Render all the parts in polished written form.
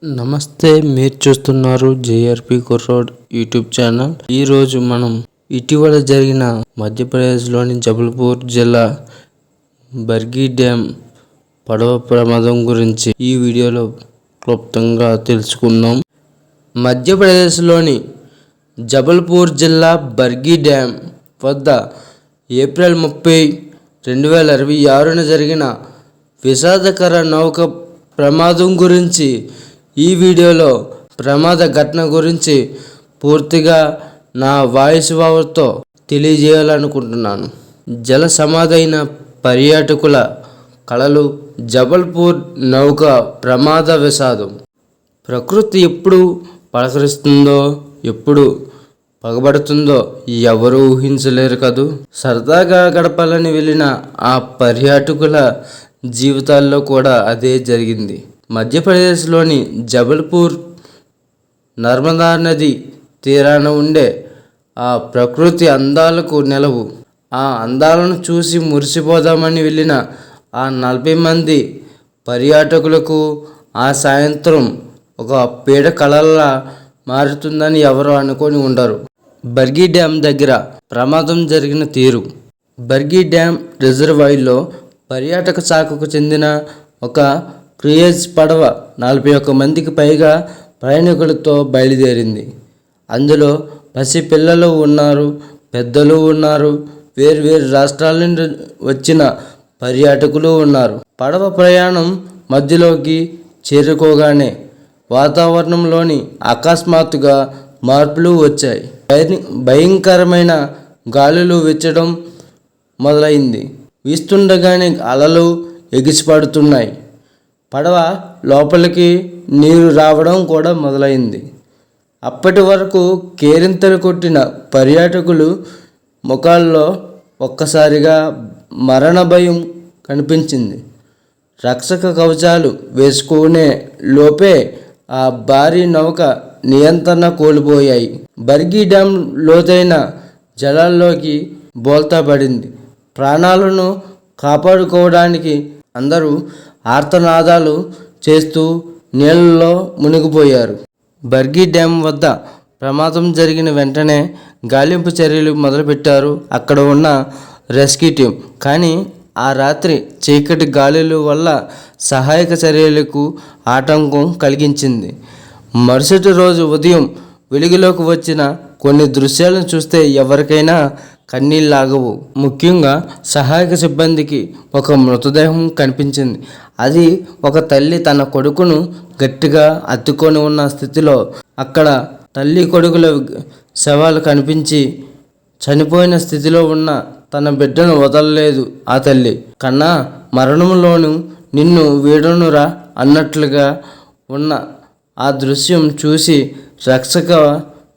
నమస్తే, మీరు చూస్తున్నారు జేఆర్పి కుర్రోడ్ యూట్యూబ్ ఛానల్. ఈరోజు మనం ఇటీవల జరిగిన మధ్యప్రదేశ్లోని జబల్పూర్ జిల్లా బర్గి డ్యామ్ పడవ ప్రమాదం గురించి ఈ వీడియోలో క్లుప్తంగా తెలుసుకుందాం. మధ్యప్రదేశ్లోని జబల్పూర్ జిల్లా బర్గి డ్యామ్ వద్ద ఏప్రిల్ 30, 2026న జరిగిన విషాదకర నౌక ప్రమాదం గురించి ఈ వీడియోలో ప్రమాద ఘటన గురించి పూర్తిగా నా వాయిస్ ఓవర్తో తెలియజేయాలనుకుంటున్నాను. జల సమాధైన పర్యాటకుల కళలు జబల్పూర్ నౌక ప్రమాద విషాదం. ప్రకృతి ఎప్పుడు పలకరిస్తుందో, ఎప్పుడు పగబడుతుందో ఎవరూ ఊహించలేరు కదూ. సరదాగా గడపాలని వెళ్ళిన ఆ పర్యాటకుల జీవితాల్లో కూడా అదే జరిగింది. మధ్యప్రదేశ్లోని జబల్పూర్ నర్మదా నది తీరాన ఉండే ఆ ప్రకృతి అందాలకు నెలవు. ఆ అందాలను చూసి మురిసిపోదామని వెళ్ళిన ఆ 40 మంది పర్యాటకులకు ఆ సాయంత్రం ఒక పీడ కళలా మారుతుందని ఎవరు అనుకొని ఉండరు. బర్గి డ్యామ్ దగ్గర ప్రమాదం జరిగిన తీరు. బర్గి డ్యామ్ రిజర్వాయర్లో పర్యాటక శాఖకు చెందిన ఒక క్రూయిజ్ పడవ 41 మందికి పైగా ప్రయాణికులతో బయలుదేరింది. అందులో పసిపిల్లలు ఉన్నారు, పెద్దలు ఉన్నారు, వేర్వేరు రాష్ట్రాల నుండి వచ్చిన పర్యాటకులు ఉన్నారు. పడవ ప్రయాణం మధ్యలోకి చేరుకోగానే వాతావరణంలోని అకస్మాత్తుగా మార్పులు వచ్చాయి. భయంకరమైన గాలులు వీచడం మొదలైంది. వీస్తుండగానే అలలు ఎగిసిపడుతున్నాయి. పడవ లోపలికి నీరు రావడం కూడా మొదలైంది. అప్పటి వరకు కేరింతలు కొట్టిన పర్యాటకులు ముఖాల్లో ఒక్కసారిగా మరణ భయం కనిపించింది. రక్షక కవచాలు వేసుకునే లోపే ఆ భారీ నౌక నియంత్రణ కోల్పోయాయి. బర్గి డ్యామ్ లోతైన జలాల్లోకి బోల్తా పడింది. ప్రాణాలను కాపాడుకోవడానికి అందరూ ఆర్తనాదాలు చేస్తూ నీళ్ళలో మునిగిపోయారు. బర్గి డ్యామ్ వద్ద ప్రమాదం జరిగిన వెంటనే గాలింపు చర్యలు మొదలుపెట్టారు అక్కడ ఉన్న రెస్క్యూ టీం. కానీ ఆ రాత్రి చీకటి గాలుల వల్ల సహాయక చర్యలకు ఆటంకం కలిగించింది. మరుసటి రోజు ఉదయం వెలుగులోకి వచ్చిన కొన్ని దృశ్యాలను చూస్తే ఎవరికైనా కన్నీళ్ళాగవు. ముఖ్యంగా సహాయక సిబ్బందికి ఒక మృతదేహం కనిపించింది. అది ఒక తల్లి తన కొడుకును గట్టిగా అత్తుకొని ఉన్న స్థితిలో. అక్కడ తల్లి కొడుకుల శవాలు కనిపించి చనిపోయిన స్థితిలో ఉన్న తన బిడ్డను వదలలేదు ఆ తల్లి. కన్నా, మరణంలోనూ నిన్ను వీడనురా అన్నట్లుగా ఉన్న ఆ దృశ్యం చూసి రక్షక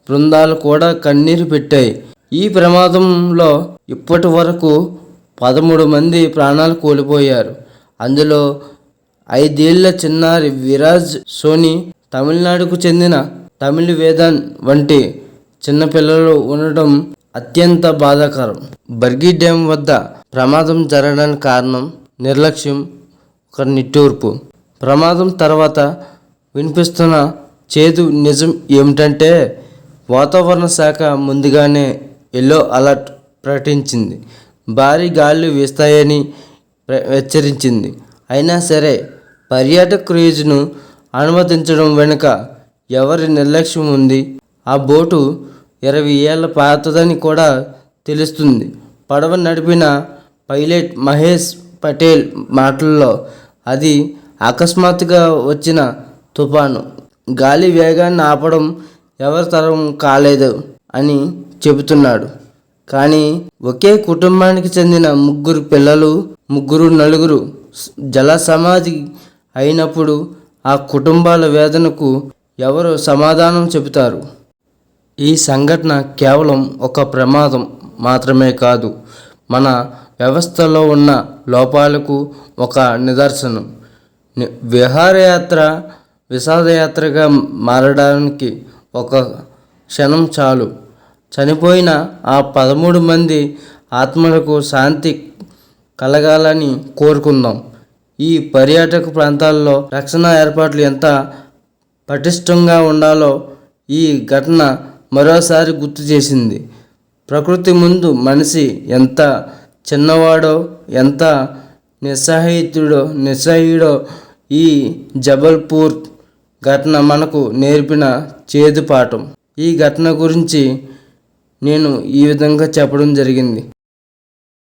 బృందాలు కూడా కన్నీరు పెట్టాయి. ఈ ప్రమాదంలో ఇప్పటి వరకు 13 మంది ప్రాణాలు కోల్పోయారు. అందులో 5 ఏళ్ల చిన్నారి విరాజ్ సోని, తమిళనాడుకు చెందిన తమిళ్ వేదన్ వంటి చిన్నపిల్లలు ఉండడం అత్యంత బాధాకరం. బర్గి డ్యామ్ వద్ద ప్రమాదం జరగడానికి కారణం నిర్లక్ష్యం, ఒక నిట్టూర్పు. ప్రమాదం తర్వాత వినిపిస్తున్న చేదు నిజం ఏమిటంటే వాతావరణ శాఖ ముందుగానే ఎల్లో అలర్ట్ ప్రకటించింది. భారీ గాలులు వీస్తాయని హెచ్చరించింది. అయినా సరే పర్యాటక క్రూయిజ్ను అనుమతించడం వెనుక ఎవరి నిర్లక్ష్యం ఉంది? ఆ బోటు 20 ఏళ్ల పాతదని కూడా తెలుస్తుంది. పడవ నడిపిన పైలట్ మహేష్ పటేల్ మాటల్లో అది అకస్మాత్తుగా వచ్చిన తుఫాను. గాలి వేగాన్ని ఆపడం ఎవరి తరం కాలేదు అని చెబుతున్నాడు. కానీ ఒకే కుటుంబానికి చెందిన 3 పిల్లలు, 9 జల సమాధి అయినప్పుడు ఆ కుటుంబాల వేదనకు ఎవరు సమాధానం చెబుతారు? ఈ సంఘటన కేవలం ఒక ప్రమాదం మాత్రమే కాదు, మన వ్యవస్థలో ఉన్న లోపాలకు ఒక నిదర్శనం. విహారయాత్ర విషాదయాత్రగా మారడానికి ఒక క్షణం చాలు. చనిపోయిన ఆ 13 మంది ఆత్మలకు శాంతి కలగాలని కోరుకుందాం. ఈ పర్యాటక ప్రాంతాల్లో రక్షణ ఏర్పాట్లు ఎంత పటిష్టంగా ఉండాలో ఈ ఘటన మరోసారి గుర్తు చేసింది. ప్రకృతి ముందు మనిషి ఎంత చిన్నవాడో, ఎంత నిస్సహాయుడో ఈ జబల్పూర్ ఘటన మనకు నేర్పిన చేదు పాఠం. ఈ ఘటన గురించి నేను ఈ విధంగా చెప్పడం జరిగింది.